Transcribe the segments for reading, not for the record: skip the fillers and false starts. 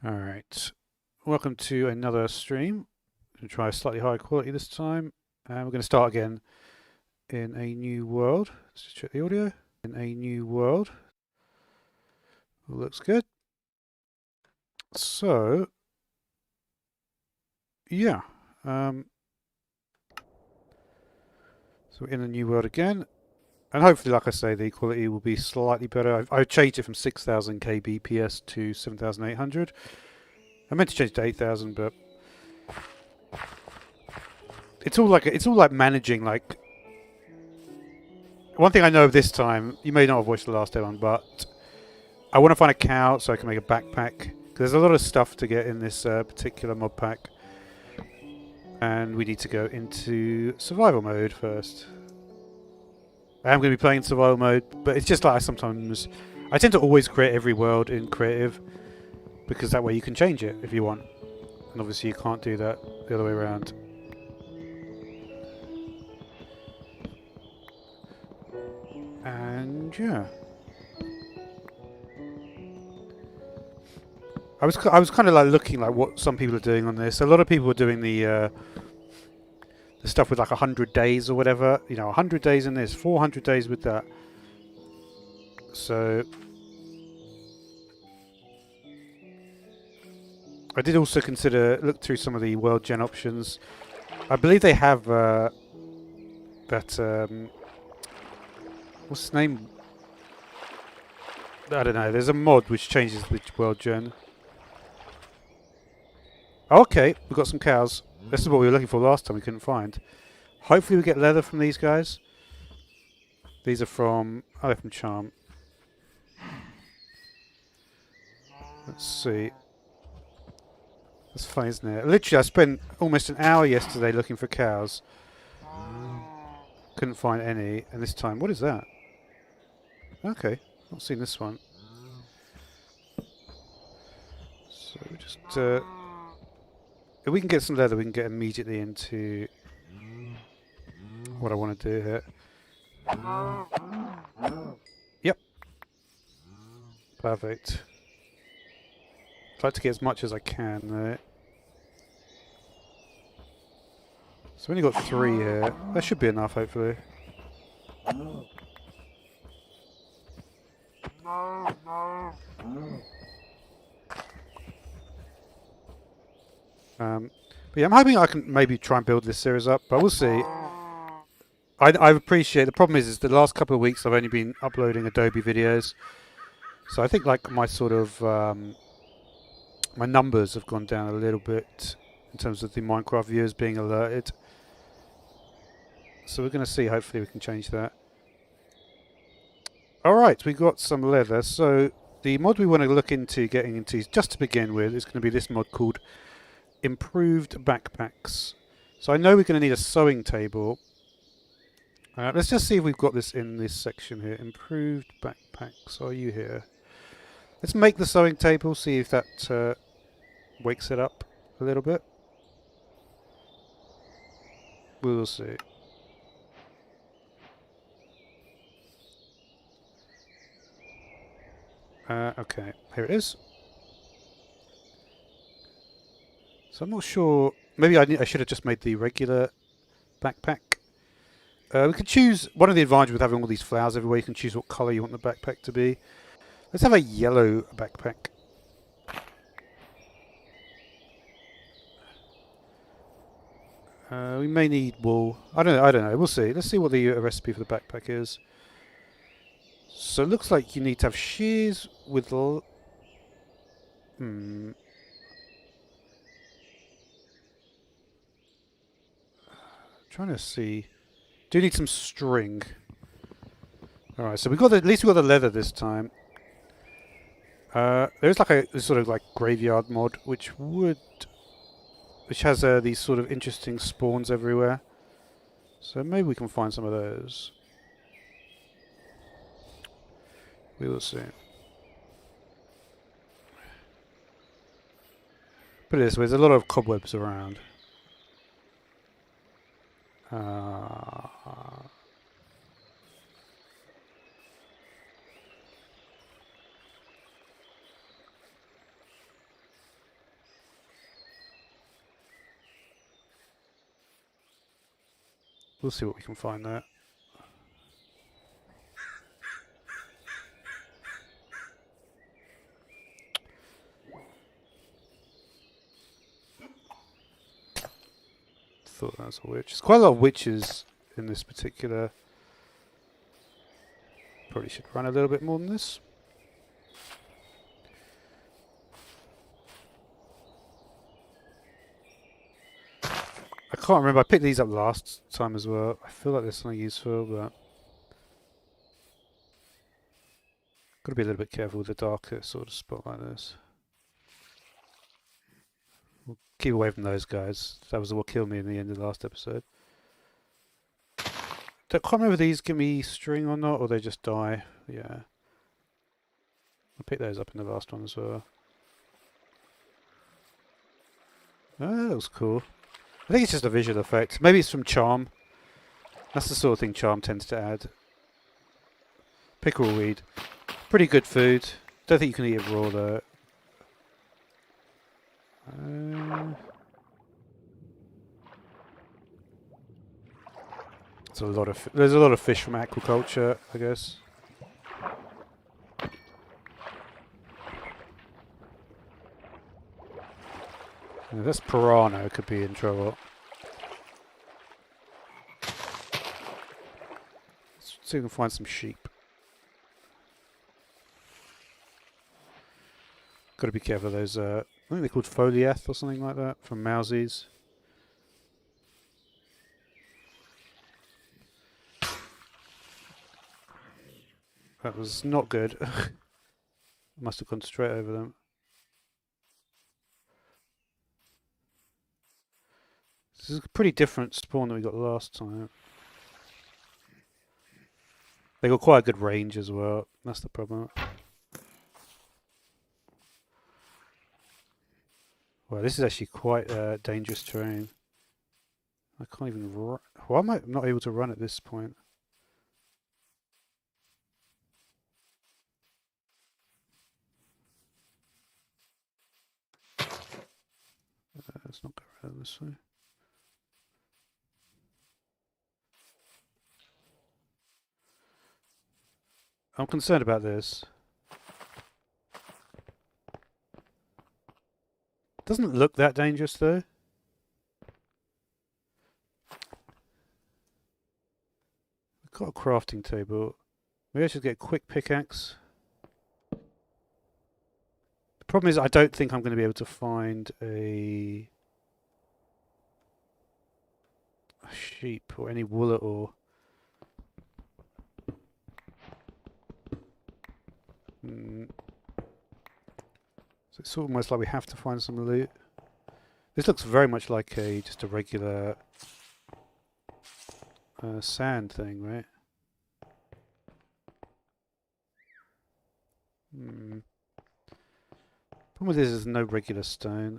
Alright, welcome to another stream. I'm going to try a slightly higher quality this time. And we're going to start again in a new world. Let's just check the audio. In a new world. All looks good. So, yeah. So we're in a new world again. And hopefully, like I say, the quality will be slightly better. I've changed it from 6000 kbps to 7800. I meant to change it to 8000, but it's all like managing like. One thing I know this time, you may not have watched the last one, but I want to find a cow so I can make a backpack. Because there's a lot of stuff to get in this particular mod pack. And we need to go into survival mode first. I am going to be playing survival mode, but it's just like I tend to always create every world in creative. Because that way you can change it if you want. And obviously you can't do that the other way around. And yeah. I was kind of like looking like what some people are doing on this. A lot of people are doing the stuff with like 100 days or whatever. You know, 100 days in this, 400 days with that. So I did also look through some of the world gen options. I believe they have that what's its name? I don't know. There's a mod which changes the world gen. Okay, we've got some cows. This is what we were looking for last time we couldn't find. Hopefully we get leather from these guys. These are from... Oh, they're from Charm. Let's see. That's funny, isn't it? Literally, I spent almost an hour yesterday looking for cows. Couldn't find any. And this time... What is that? Okay, not seen this one. So we just... if we can get some leather, we can get immediately into what I want to do here. Yep. Perfect. I'd like to get as much as I can there. So we only got 3 here. That should be enough, hopefully. But yeah, I'm hoping I can maybe try and build this series up, but we'll see. I appreciate the problem is the last couple of weeks I've only been uploading Adobe videos, so I think like my sort of my numbers have gone down a little bit in terms of the Minecraft viewers being alerted. So we're going to see. Hopefully we can change that. All right, we got some leather. So the mod we want to look into getting into, just to begin with, is going to be this mod called Improved Backpacks. So I know we're going to need a sewing table. Let's just see if we've got this in this section here. Improved Backpacks. Are you here? Let's make the sewing table, see if that wakes it up a little bit. We'll see. Okay, here it is. So I'm not sure. Maybe I should have just made the regular backpack. We could choose, one of the advantages with having all these flowers everywhere, you can choose what colour you want the backpack to be. Let's have a yellow backpack. We may need wool. I don't know. We'll see. Let's see what the recipe for the backpack is. So it looks like you need to have shears with... Trying to see. Do need some string. Alright, so at least we got the leather this time. There's like a sort of like graveyard mod which has these sort of interesting spawns everywhere. So maybe we can find some of those. We will see. Put it this way, there's a lot of cobwebs around. We'll see what we can find there. Thought that was a witch. There's quite a lot of witches in this particular. Probably should run a little bit more than this. I can't remember. I picked these up last time as well. I feel like there's something useful, but got to be a little bit careful with the darker sort of spot like this. We'll keep away from those guys. That was what killed me in the end of the last episode. I can't remember if these give me string or not, or they just die. Yeah. I picked those up in the last one as well. Oh, that looks cool. I think it's just a visual effect. Maybe it's from Charm. That's the sort of thing Charm tends to add. Pickerel weed. Pretty good food. Don't think you can eat it raw though. There's a lot of fish from aquaculture, I guess. Yeah, this piranha could be in trouble. Let's see if we can find some sheep. Got to be careful of those. I think they're called foliath or something like that from Mousies. That was not good. Must have gone straight over them. This is a pretty different spawn that we got last time. They got quite a good range as well. That's the problem. Well, this is actually quite dangerous terrain. I can't even run. Why am I not able to run at this point? Let's not go around this way. I'm concerned about this. Doesn't look that dangerous though. We've got a crafting table. Maybe I should get a quick pickaxe. The problem is I don't think I'm going to be able to find a sheep or any wool at all. So it's almost like we have to find some loot. This looks very much like just a regular sand thing, right? Problem with this is no regular stone.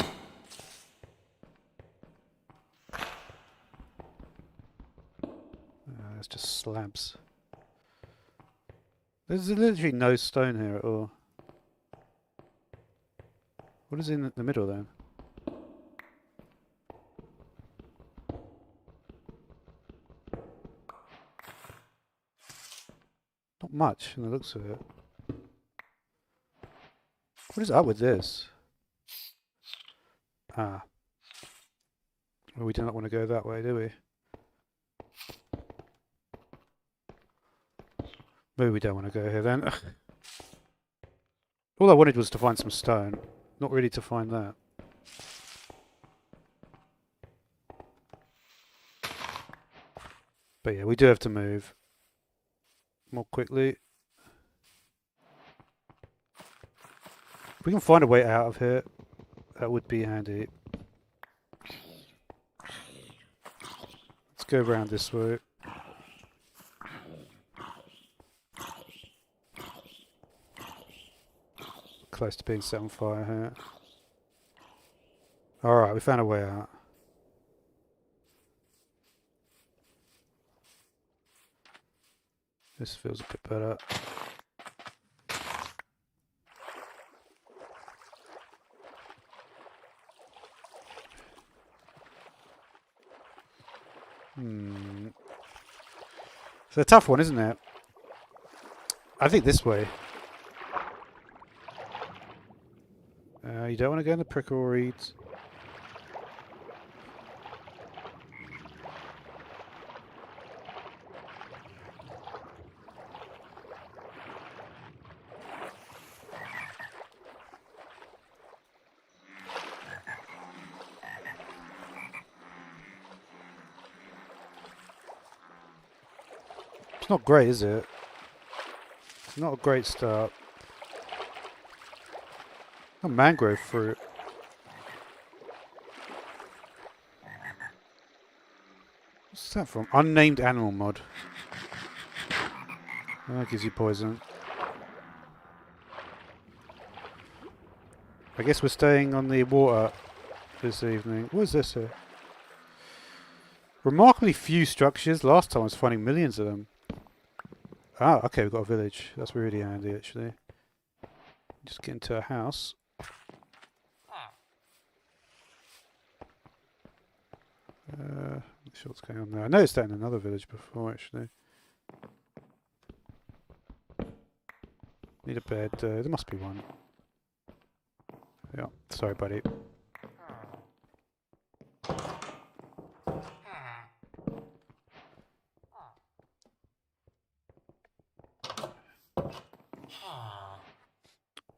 It's just slabs. There's literally no stone here at all. What is in the middle then? Not much in the looks of it. What is up with this? Ah. Well, we do not want to go that way, do we? Maybe we don't want to go here then. All I wanted was to find some stone. Not really to find that. But yeah, we do have to move more quickly. If we can find a way out of here, that would be handy. Let's go around this way. Close to being set on fire here. Alright, we found a way out. This feels a bit better. It's a tough one, isn't it? I think this way. You don't want to go in the prickle reeds. It's not great, is it? It's not a great start. Oh, mangrove fruit. What's that from? Unnamed animal mod. Oh, that gives you poison. I guess we're staying on the water this evening. What is this here? Remarkably few structures. Last time I was finding millions of them. Ah, okay, we've got a village. That's really handy, actually. Just get into a house. Not sure what's going on there. I noticed that in another village before, actually. Need a bed. There must be one. Yeah, sorry, buddy.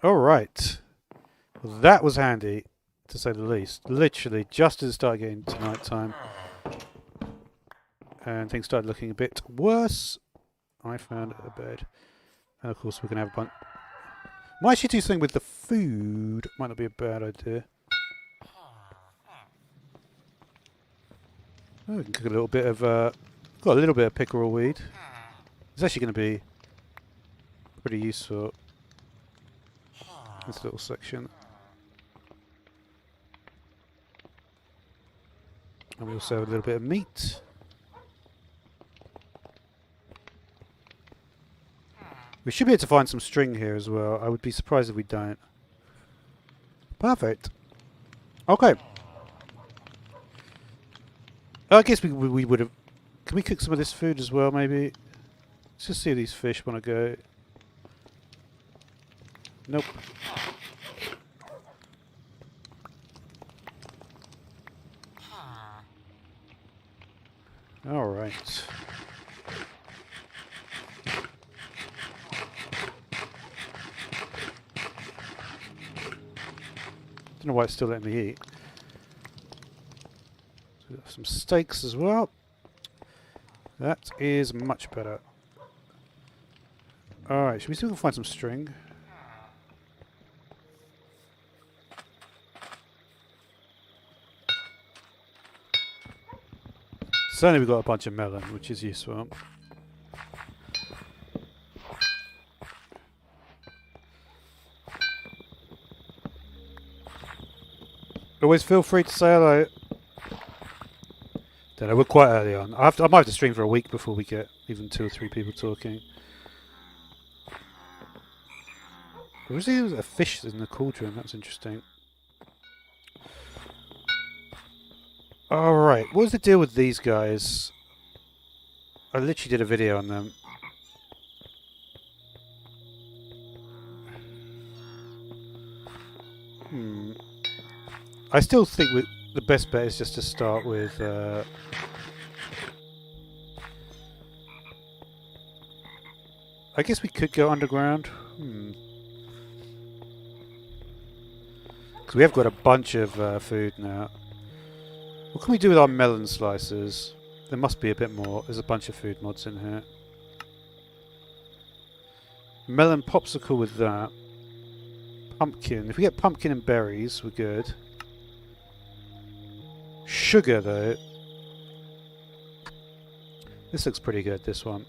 Alright. Well, that was handy, to say the least. Literally, just as it started getting to night time, and things started looking a bit worse, I found a bed. And of course, we're going to have a bunch. Might actually do something with the food. Might not be a bad idea. Oh, we can cook a little bit of. Got a little bit of pickerel weed. It's actually going to be pretty useful. This little section. And we also have a little bit of meat. We should be able to find some string here as well. I would be surprised if we don't. Perfect. Okay. I guess we would have... Can we cook some of this food as well, maybe? Let's just see if these fish want to go. Nope. Alright. Don't know why it's still letting me eat. So we have some steaks as well. That is much better. Alright, should we see if we can find some string? Certainly we've got a bunch of melon, which is useful. Always feel free to say hello. Don't know, we're quite early on. I might have to stream for a week before we get even 2 or 3 people talking. Was there a fish in the cauldron? That's interesting. Alright, what was the deal with these guys? I literally did a video on them. I still think the best bet is just to start with... I guess we could go underground. Because we have got a bunch of food now. What can we do with our melon slices? There must be a bit more. There's a bunch of food mods in here. Melon popsicle with that. Pumpkin. If we get pumpkin and berries, we're good. Sugar, though. This looks pretty good, this one.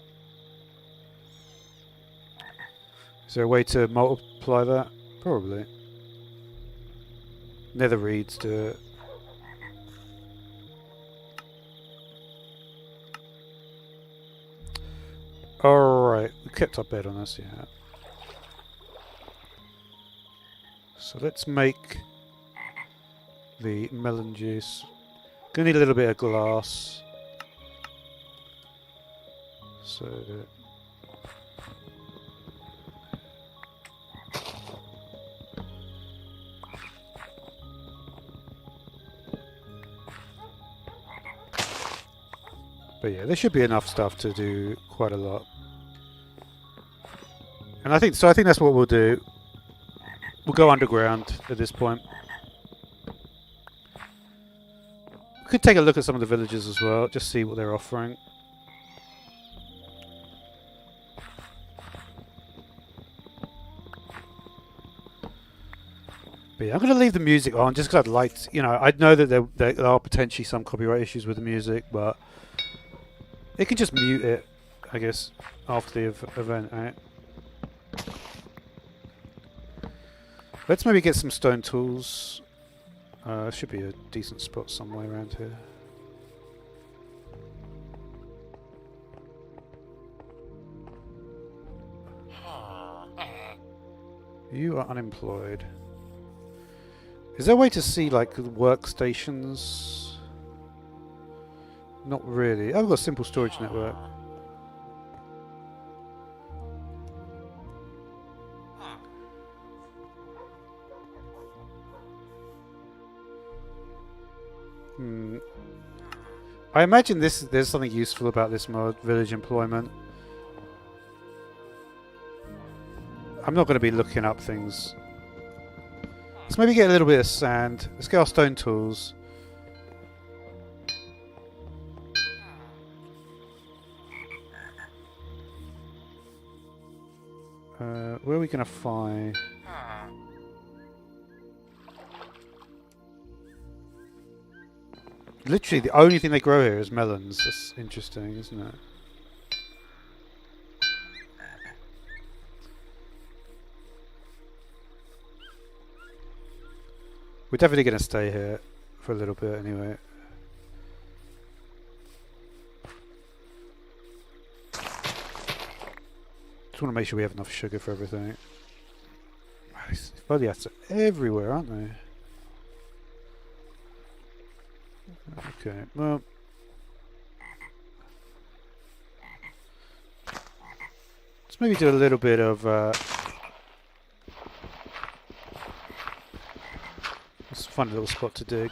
Is there a way to multiply that? Probably. Nether reeds do it. Alright, we kept our bed on us, yeah. So let's make the melon juice. Gonna need a little bit of glass. So but yeah, there should be enough stuff to do quite a lot. And I think that's what we'll do. We'll go underground at this point. We could take a look at some of the villages as well, just see what they're offering. But yeah, I'm going to leave the music on just because I'd like to, you know, I know that there are potentially some copyright issues with the music, but it can just mute it, I guess, after the event, right? Let's maybe get some stone tools. Should be a decent spot somewhere around here. You are unemployed. Is there a way to see, like, workstations? Not really. Oh, I've got a simple storage network. I imagine there's something useful about this mod, village employment. I'm not going to be looking up things. Let's maybe get a little bit of sand. Let's get our stone tools. Where are we going to find... Literally, the only thing they grow here is melons. That's interesting, isn't it? We're definitely going to stay here for a little bit anyway. Just want to make sure we have enough sugar for everything. These foliates are everywhere, aren't they? Okay, well... let's maybe do a little bit of... let's find a little spot to dig.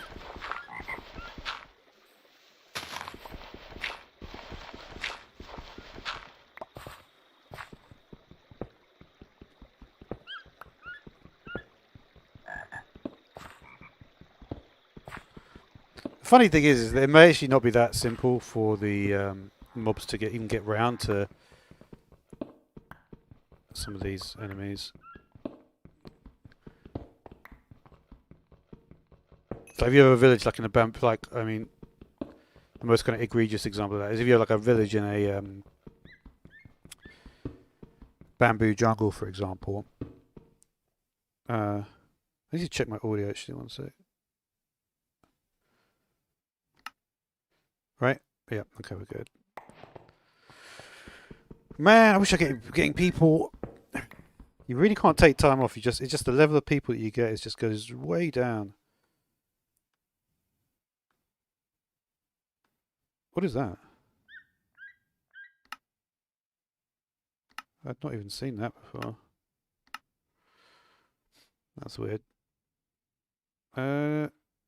Funny thing is that it may actually not be that simple for the mobs to even get round to some of these enemies. So if you have a village like in a I mean, the most kind of egregious example of that is if you have like a village in a bamboo jungle, for example. I need to check my audio actually, one sec. Right? Yeah, okay, we're good. Man, I wish I could getting people. You really can't take time off. It's just the level of people that you get is just goes way down. What is that? I've not even seen that before. That's weird.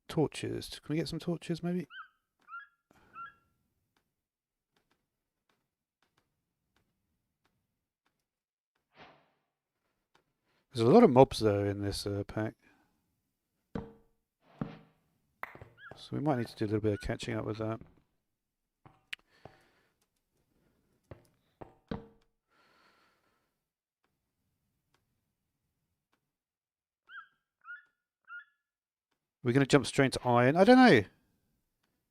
Torches. Can we get some torches maybe? There's a lot of mobs though in this pack. So we might need to do a little bit of catching up with that. We're going to jump straight to iron? I don't know.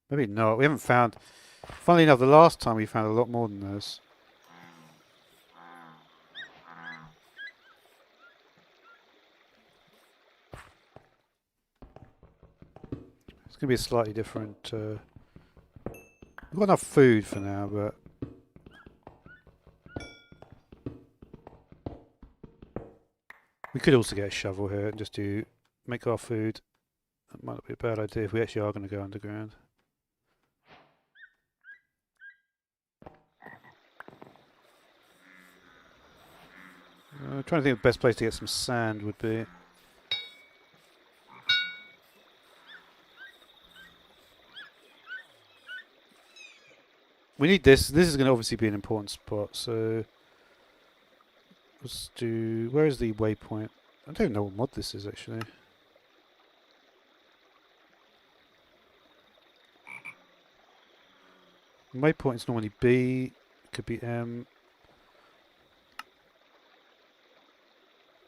Maybe not. We haven't found... Funnily enough, the last time we found a lot more than those. It's going to be a slightly different... we've got enough food for now, but... we could also get a shovel here and just make our food. That might not be a bad idea if we actually are going to go underground. I'm trying to think of the best place to get some sand would be. We need this. This is going to obviously be an important spot, so let's do... Where is the waypoint? I don't know what mod this is, actually. Waypoint's normally B, could be M.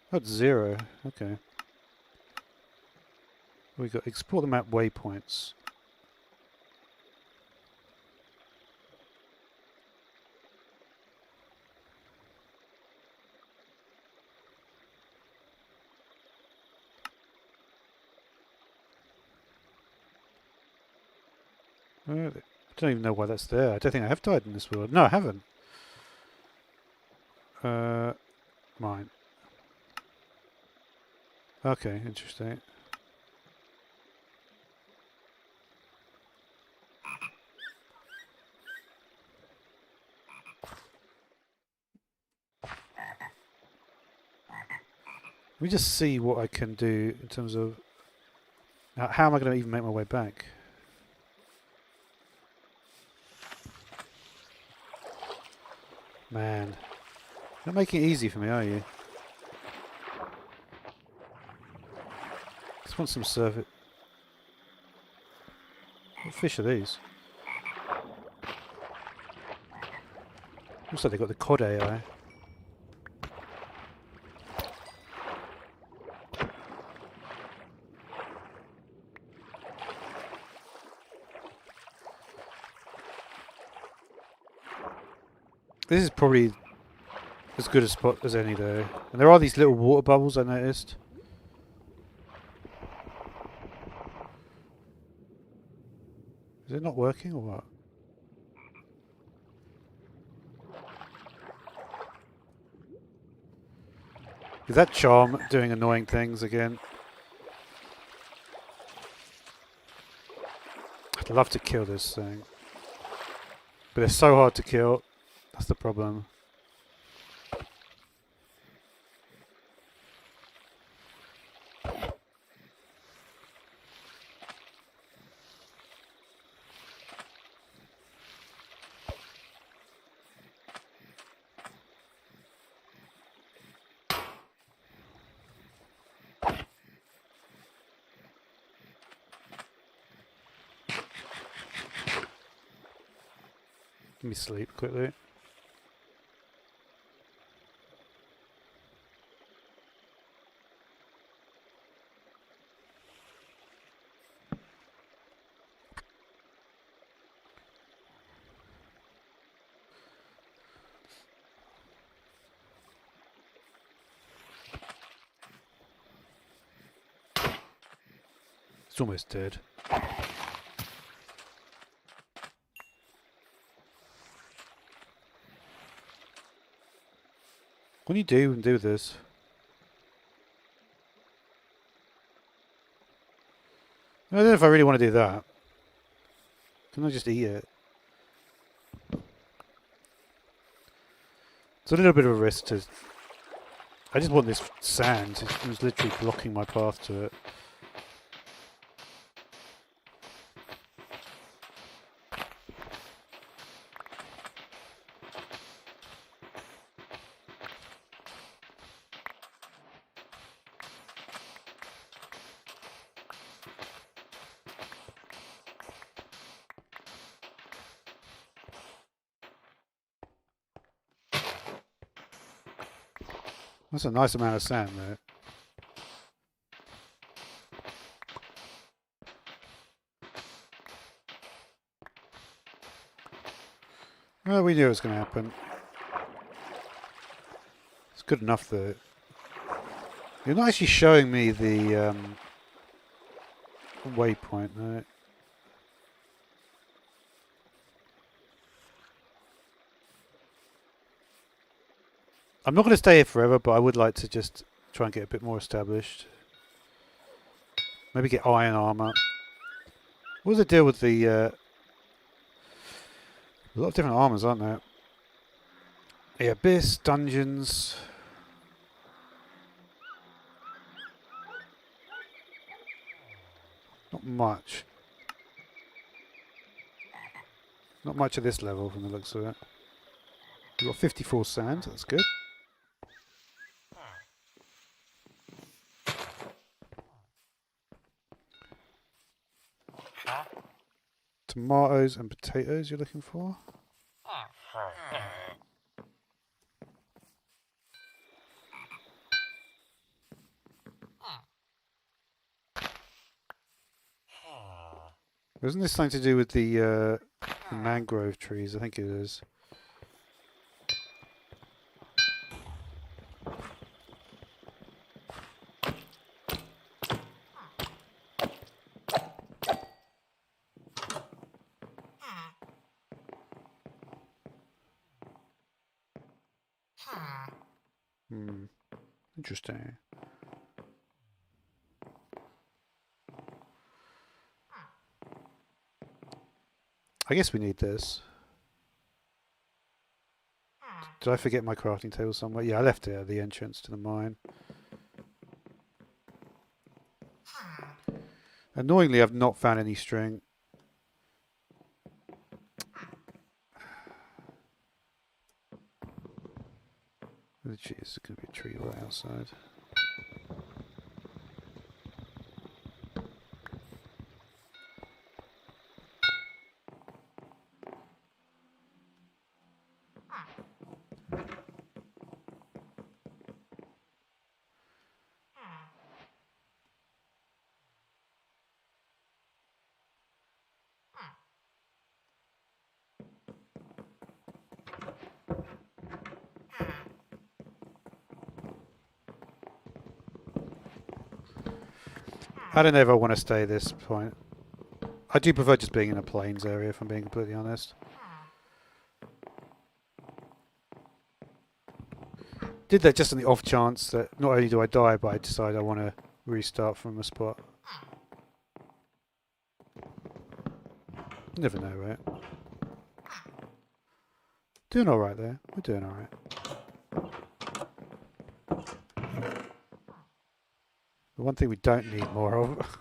That's 0, okay. We got export the map waypoints. I don't even know why that's there. I don't think I have died in this world. No, I haven't. Mine. Okay, interesting. Let me just see what I can do in terms of... How am I going to even make my way back? Man. You're not making it easy for me, are you? Just want some surface. What fish are these? Looks like they've got the cod AI. This is probably as good a spot as any though. And there are these little water bubbles I noticed. Is it not working or what? Is that charm doing annoying things again? I'd love to kill this thing. But it's so hard to kill. That's the problem. Let me sleep quickly. It's almost dead. What do you do and do this? I don't know if I really want to do that. Can I just eat it? It's a little bit of a risk to... I just want this sand. It was literally blocking my path to it. That's a nice amount of sand there. Well, we knew it was going to happen. It's good enough though. You're not actually showing me the waypoint though. I'm not going to stay here forever, but I would like to just try and get a bit more established. Maybe get iron armor. What was the deal with the... a lot of different armors, aren't there? Yeah, abyss, dungeons... not much. Not much at this level from the looks of it. We've got 54 sand, that's good. Tomatoes and potatoes you're looking for? Isn't this something to do with the mangrove trees? I think it is. Interesting. I guess we need this. Did I forget my crafting table somewhere? Yeah, I left it at the entrance to the mine. Annoyingly, I've not found any string. Jeez, there's going to be a tree right outside. I don't know if I want to stay at this point. I do prefer just being in a plains area, if I'm being completely honest. Did that just on the off chance that not only do I die, but I decide I want to restart from a spot. Never know, right? Doing alright there. We're doing alright. The one thing we don't need more of.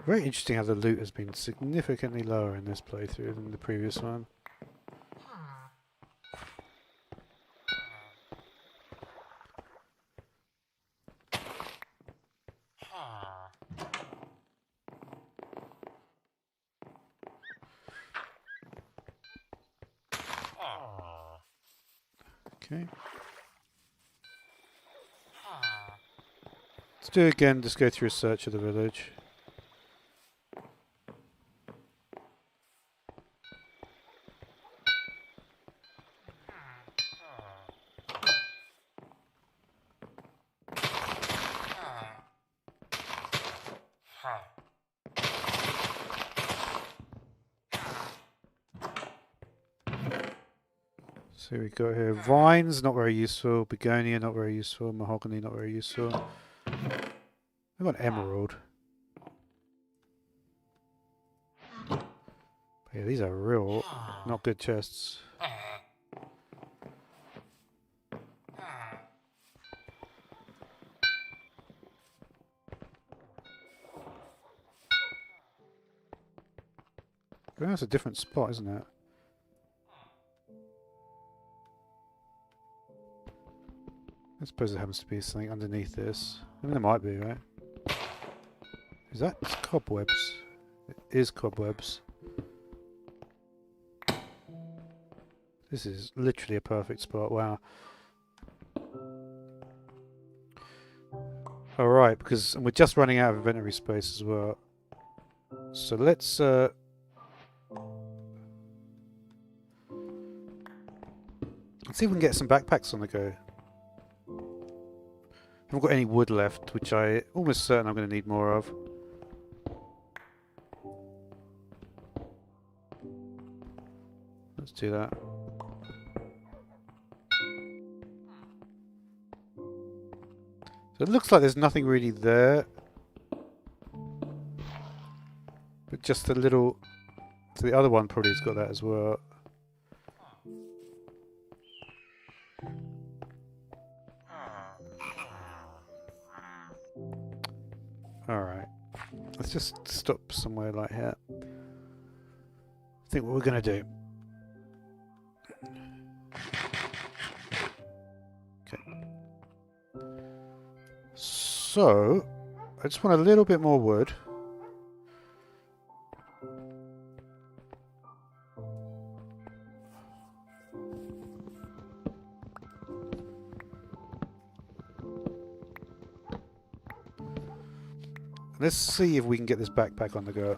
Very interesting how the loot has been significantly lower in this playthrough than the previous one. Okay. Let's do it again, just go through a search of the village. So we got here vines, not very useful. Begonia, not very useful. Mahogany, not very useful. We've got emerald. But yeah, these are real not good chests. Well, that's a different spot, isn't it? I suppose there happens to be something underneath this. I mean, there might be, right? Is that cobwebs? It is cobwebs. This is literally a perfect spot. Wow. Alright, because we're just running out of inventory space as well. So let's... let's see if we can get some backpacks on the go. Haven't got any wood left, which I almost certain I'm going to need more of. Let's do that. So it looks like there's nothing really there, but just a little. So the other one probably has got that as well. Alright. Let's just stop somewhere like here. Think what we're going to do. Okay. So, I just want a little bit more wood. Let's see if we can get this backpack on the go.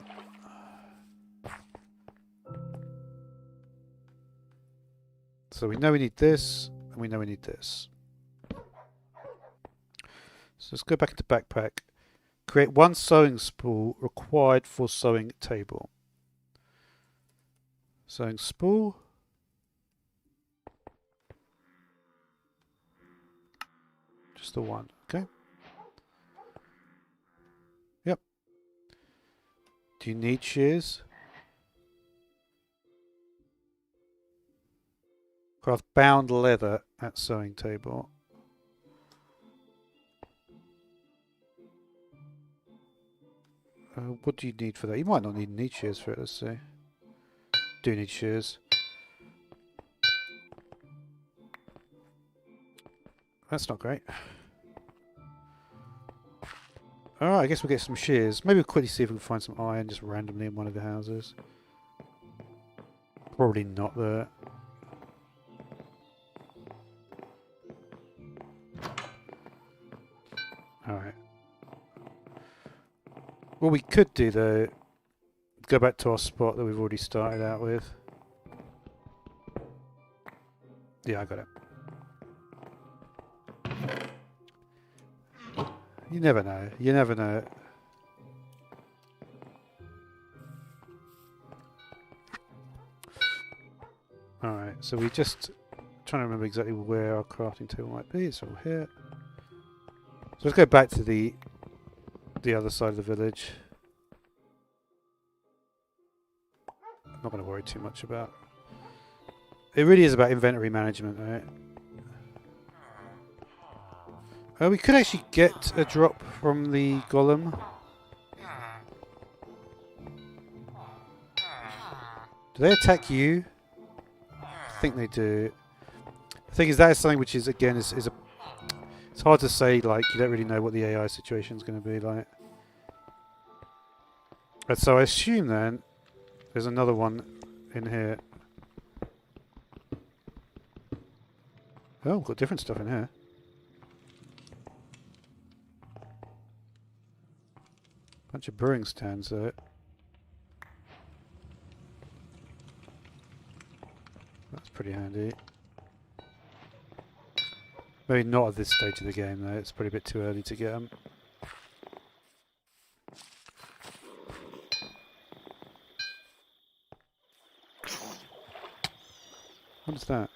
So we know we need this, and we know we need this. So let's go back into backpack. Create one sewing spool required for sewing table. Sewing spool. Just the one, okay? Yep. Do you need shears? Craft bound leather at sewing table. What do you need for that? You might not need shears for it, let's see. Do need shears. That's not great. Alright, I guess we'll get some shears. Maybe we'll quickly see if we can find some iron just randomly in one of the houses. Probably not there. Alright. What we could do though, go back to our spot that we've already started out with. Yeah, I got it. You never know. You never know. Alright, so we just trying to remember exactly where our crafting table might be. It's all here. So let's go back to the other side of the village. I'm not going to worry too much about. It really is about inventory management, right? We could actually get a drop from the golem. Do they attack you? I think they do. The thing is, that is something which is, again, is a... It's hard to say, like, you don't really know what the AI situation is going to be like. And so I assume then, there's another one in here. Oh, we've got different stuff in here. Bunch of brewing stands though. That's pretty handy. Maybe not at this stage of the game though, it's probably a bit too early to get them. What is that?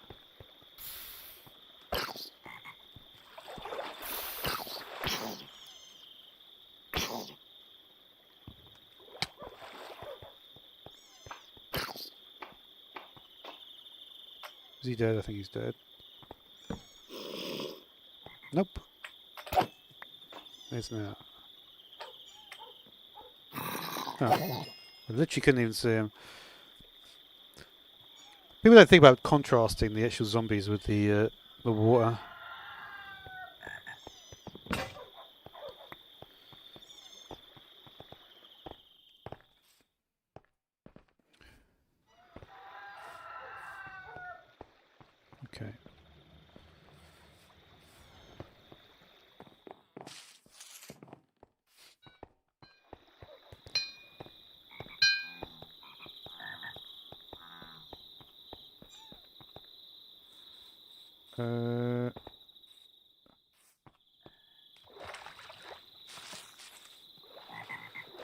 Is he dead? I think he's dead. Nope. There's now. Oh. I literally couldn't even see him. People don't think about contrasting the actual zombies with the water. Okay.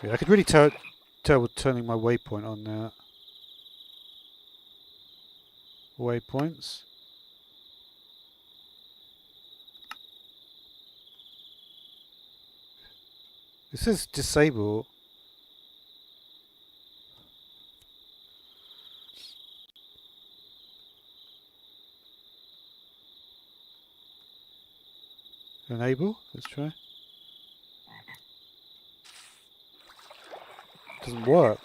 Yeah, I could really tell with turning my waypoint on now. Waypoints. It says disable. Enable. Let's try. Doesn't work.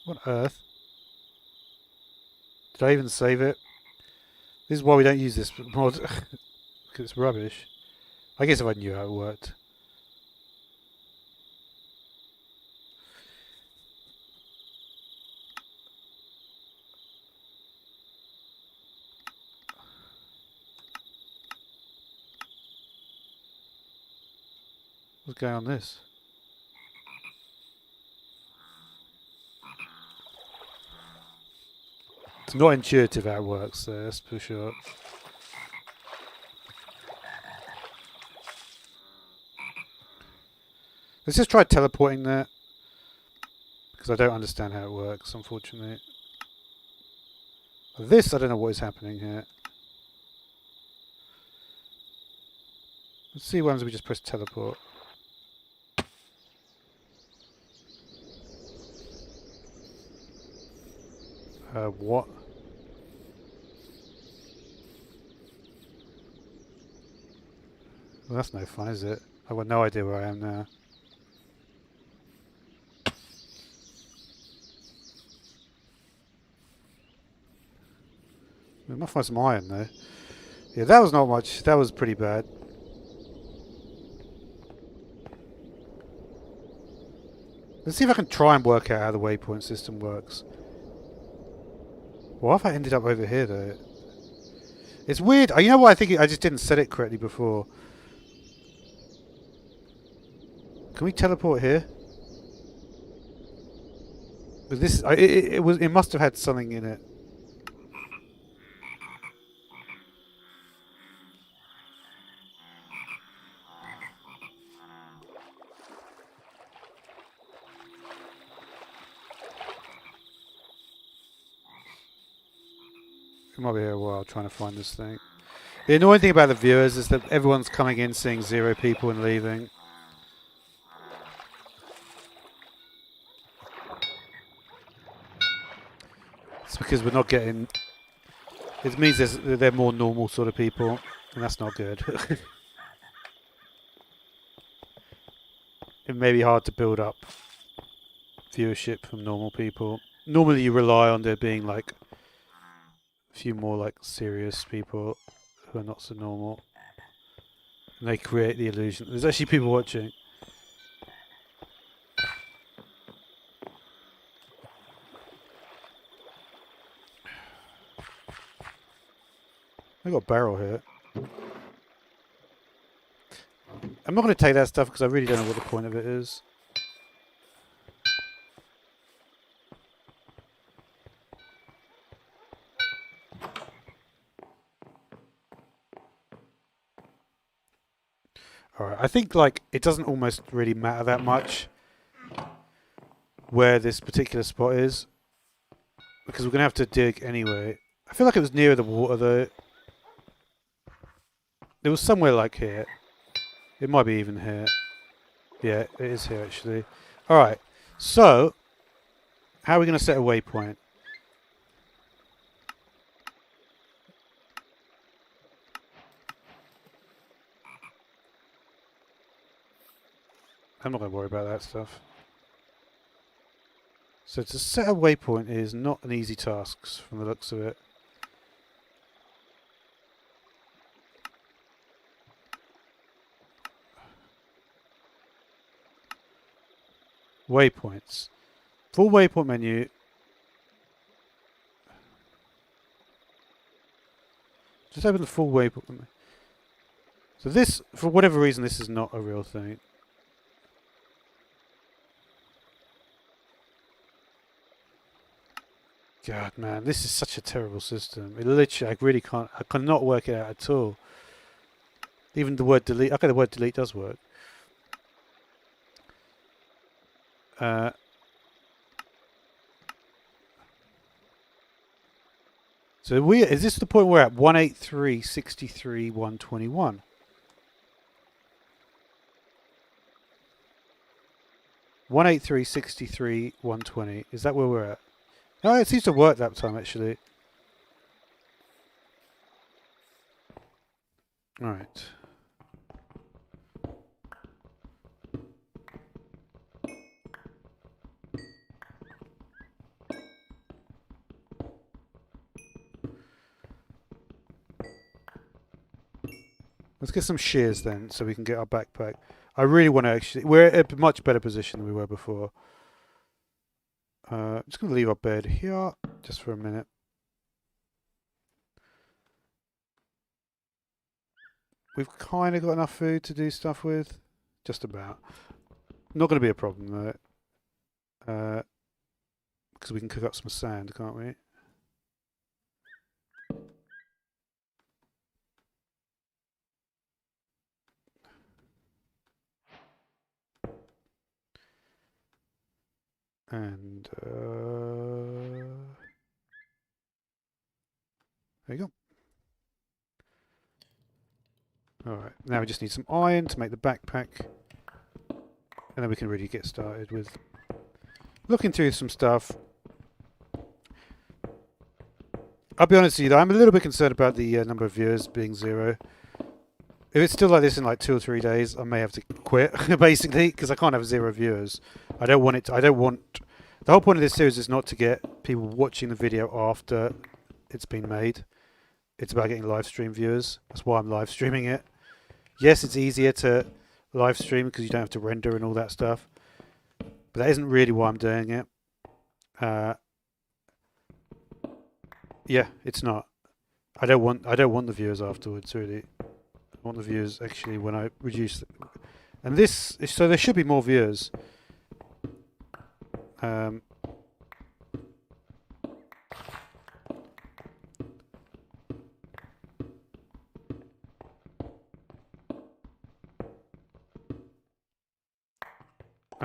What on earth? Did I even save it? This is why we don't use this mod. Because it's rubbish. I guess if I knew how it worked. What's going on this? It's not intuitive how it works, though, that's for sure. Let's just try teleporting there. Because I don't understand how it works, unfortunately. This, I don't know what is happening here. Let's see once we just press teleport. What? Well, that's no fun, is it? I've got no idea where I am now. I might find some iron, though. Yeah, that was not much. That was pretty bad. Let's see if I can try and work out how the waypoint system works. What if I ended up over here, though? It's weird. You know what? I think I just didn't set it correctly before. Can we teleport here? But this, it must have had something in it. It might be here a while trying to find this thing. The annoying thing about the viewers is that everyone's coming in, seeing 0 people and leaving. It's because we're not getting... It means they're more normal sort of people, and that's not good. It may be hard to build up viewership from normal people. Normally you rely on there being like a few more like serious people who are not so normal. And they create the illusion. There's actually people watching. I got a barrel here. I'm not going to take that stuff because I really don't know what the point of it is. Alright, I think like it doesn't almost really matter that much where this particular spot is, because we're going to have to dig anyway. I feel like it was nearer the water though. It was somewhere like here. It might be even here. Yeah, it is here actually. Alright, so how are we going to set a waypoint? I'm not going to worry about that stuff. So to set a waypoint is not an easy task from the looks of it. Waypoints. Full waypoint menu. Just open the full waypoint menu. So this, for whatever reason, this is not a real thing. God, man, this is such a terrible system. It literally, I cannot work it out at all. Even the word delete, okay, the word delete does work. So is this the point we're at? 183.63.121. 183, 120. Is that where we're at? Oh, it seems to work that time, actually. Alright. Let's get some shears then, so we can get our backpack. I really want to actually... We're at a much better position than we were before. I'm just going to leave our bed here, just for a minute. We've kind of got enough food to do stuff with. Just about. Not going to be a problem, though. Because we can cook up some sand, can't we? And there you go. Alright, now we just need some iron to make the backpack. And then we can really get started with looking through some stuff. I'll be honest with you though, I'm a little bit concerned about the number of viewers being 0. If it's still like this in like 2 or 3 days, I may have to quit, basically, because I can't have 0 viewers. I don't want it to, I don't want... The whole point of this series is not to get people watching the video after it's been made. It's about getting live stream viewers. That's why I'm live streaming it. Yes, it's easier to live stream because you don't have to render and all that stuff. But that isn't really why I'm doing it. Yeah, it's not. I don't want the viewers afterwards, really. I want the viewers actually when I reduce it. And this, so there should be more viewers. I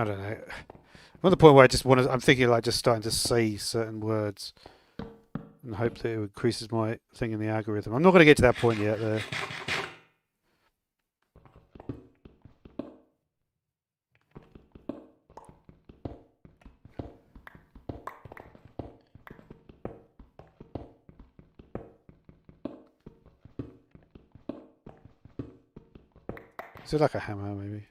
don't know. I'm at the point where I just want to, I'm thinking like just starting to say certain words and hope that it increases my thing in the algorithm. I'm not going to get to that point yet though. Is it like a hammer maybe?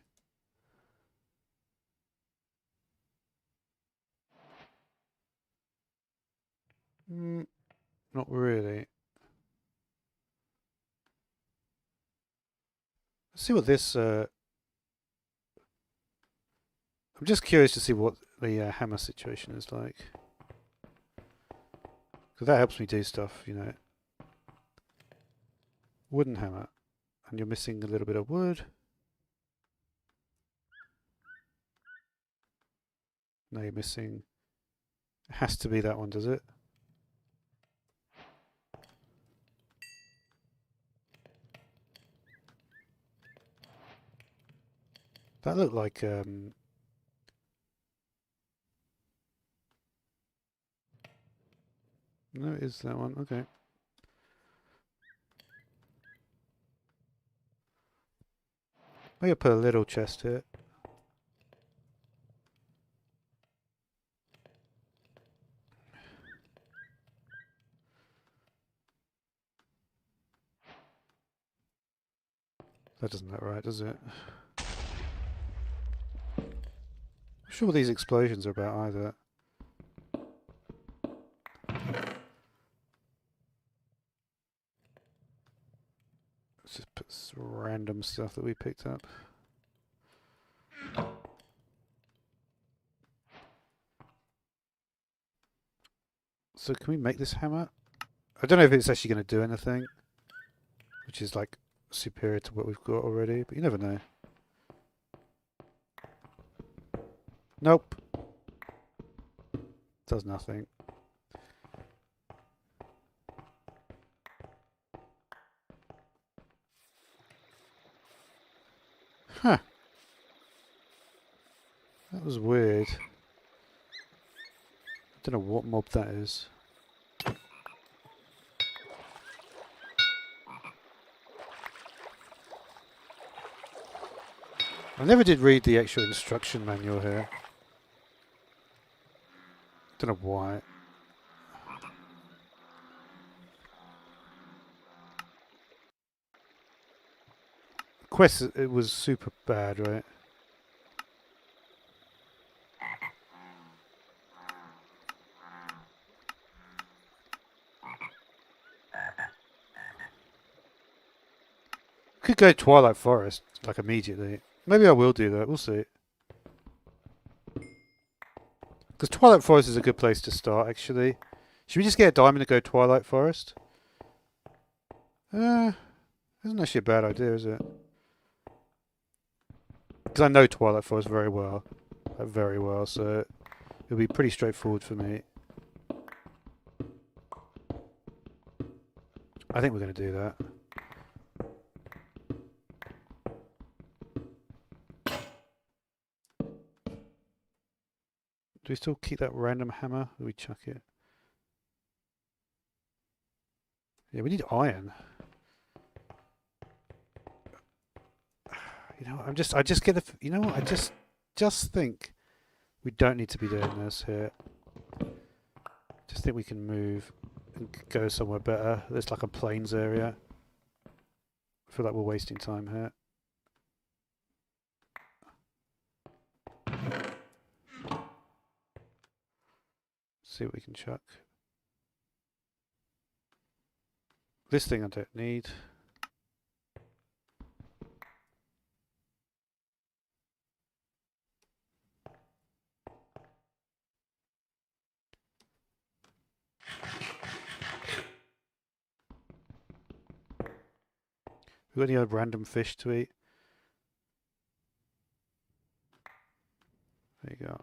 Not really. Let's see what this... I'm just curious to see what the hammer situation is like. Because that helps me do stuff, you know. Wooden hammer. And you're missing a little bit of wood. No, you're missing... It has to be that one, does it? That looked like... No, it is that one. Okay. Maybe I'll put a little chest here. That doesn't look right, does it? I'm not sure what these explosions are about either. Let's just put some random stuff that we picked up. So can we make this hammer? I don't know if it's actually going to do anything, which is like superior to what we've got already, but you never know. Nope. Does nothing. Huh. That was weird. I don't know what mob that is. I never did read the actual instruction manual here. Don't know why. Quest, it was super bad, right? Could go Twilight Forest, like immediately. Maybe I will do that, we'll see. Because Twilight Forest is a good place to start, actually. Should we just get a diamond and go Twilight Forest? Isn't actually a bad idea, is it? Because I know Twilight Forest very well. Very well, so it'll be pretty straightforward for me. I think we're going to do that. Do we still keep that random hammer? Or do we chuck it? Yeah, we need iron. You know, I just get the, you know what? I just think we don't need to be doing this here. Just think we can move and go somewhere better. There's like a plains area. I feel like we're wasting time here. See what we can chuck. This thing I don't need. We got any other random fish to eat? There you go.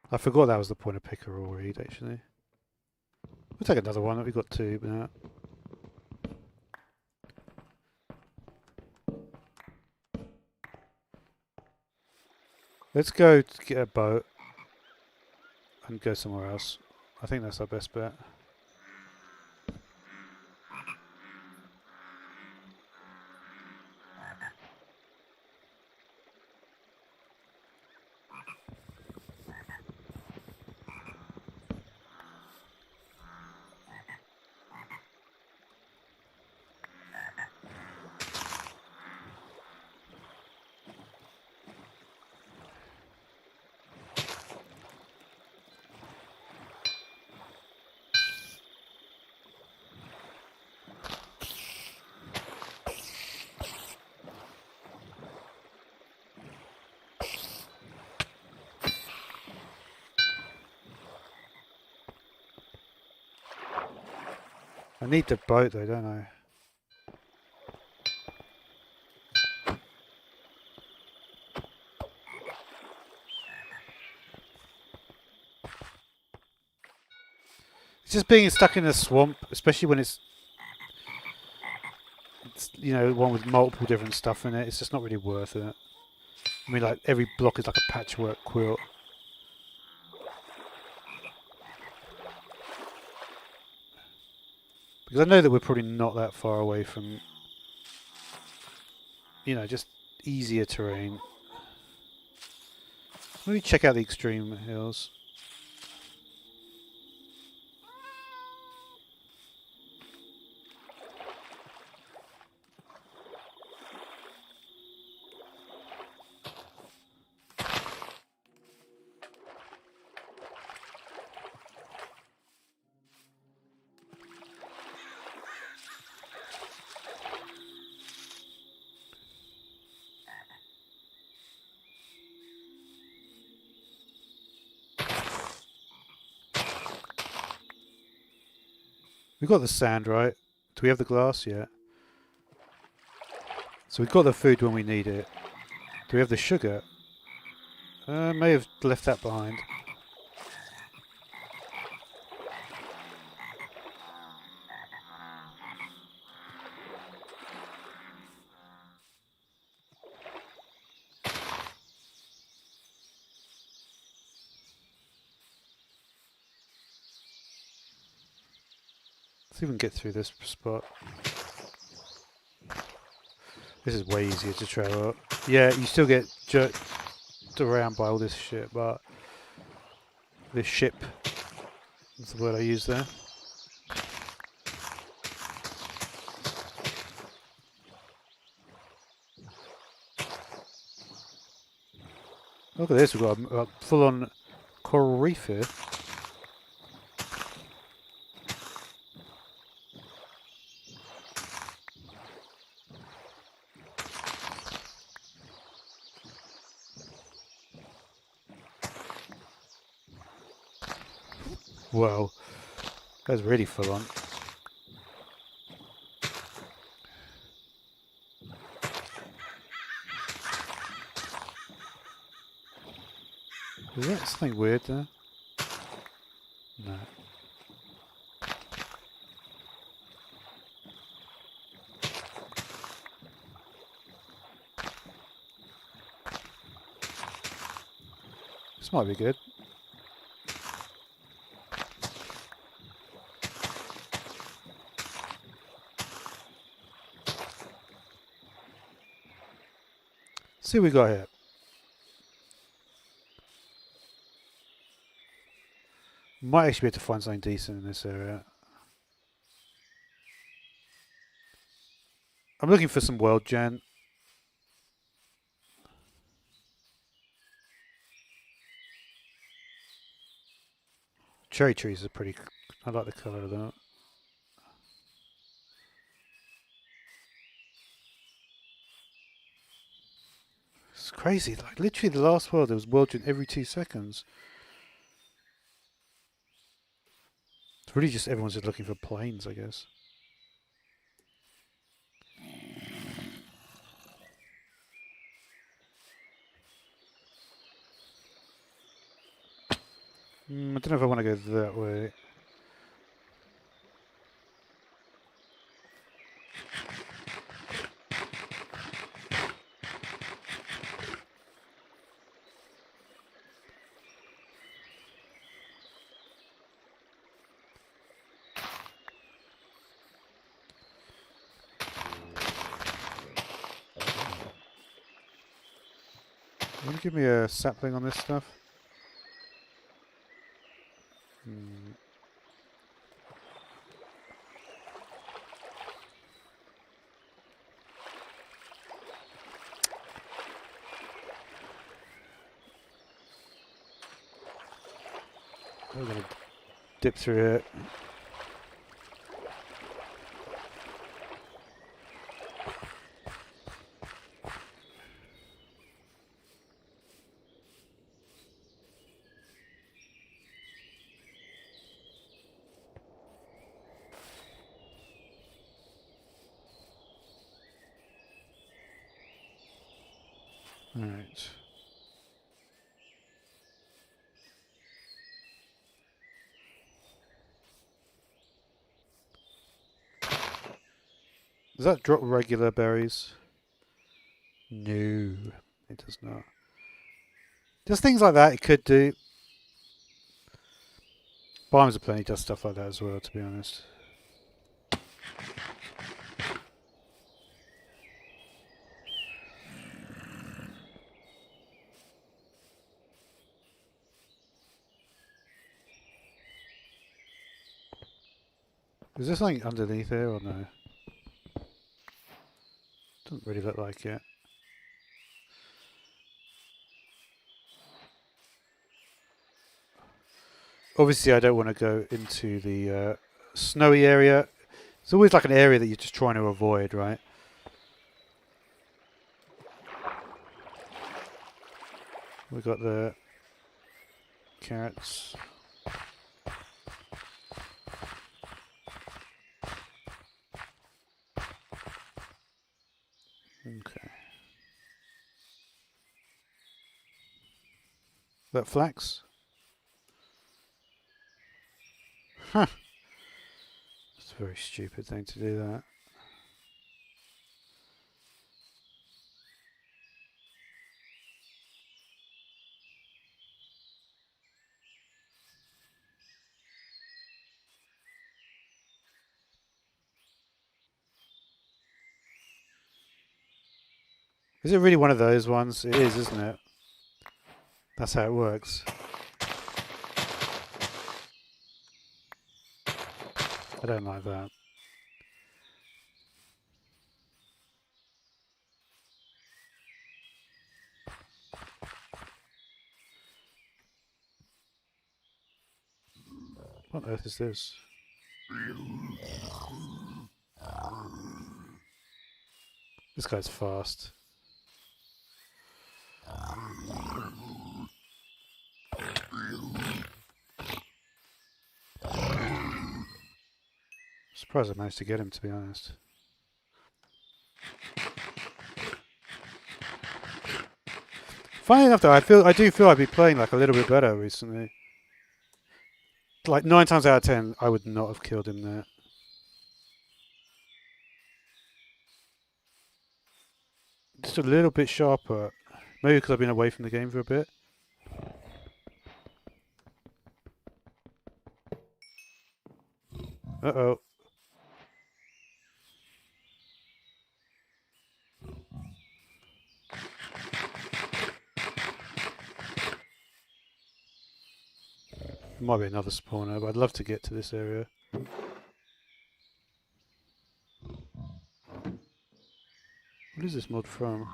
I forgot that was the point of pick or read, actually. We'll take another one. We've got two now. Let's go to get a boat and go somewhere else. I think that's our best bet. I need the boat though, don't I? It's just being stuck in a swamp, especially when it's you know, one with multiple different stuff in it. It's just not really worth it. I mean, like every block is like a patchwork quilt. Because I know that we're probably not that far away from, you know, just easier terrain. Maybe check out the extreme hills. We've got the sand, right? Do we have the glass yet? So we've got the food when we need it. Do we have the sugar? May have left that behind. Let's see if we can get through this spot. This is way easier to travel. Yeah, you still get jerked around by all this shit, but this ship is the word I use there. Look at this, we've got a full-on coral reef here. Whoa, that's really full-on. Is that something weird there? No. This might be good. See what we got here. Might actually be able to find something decent in this area. I'm looking for some world gen. Cherry trees are pretty. I like the colour of that. It's crazy. Like literally, the last world there was world gen every 2 seconds. It's really just everyone's just looking for planes, I guess. I don't know if I want to go that way. Want to give me a sapling on this stuff? We're going to dip through it. Alright. Does that drop regular berries? No, it does not. Just things like that it could do. Biomes of Plenty does stuff like that as well, to be honest. Is there something underneath here or no? Doesn't really look like it. Obviously, I don't want to go into the snowy area. It's always like an area that you're just trying to avoid, right? We've got the carrots. Okay. That flax? Huh. It's a very stupid thing to do that. Is it really one of those ones? It is, isn't it? That's how it works. I don't like that. What on earth is this? This guy's fast. Surprised I managed to get him, to be honest. Funny enough, though, I do feel I've been playing like a little bit better recently. Like 9 times out of 10, I would not have killed him there. Just a little bit sharper. Maybe because I've been away from the game for a bit. Uh-oh. There might be another spawner, but I'd love to get to this area. What is this mod from?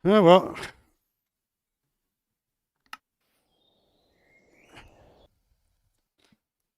Oh well.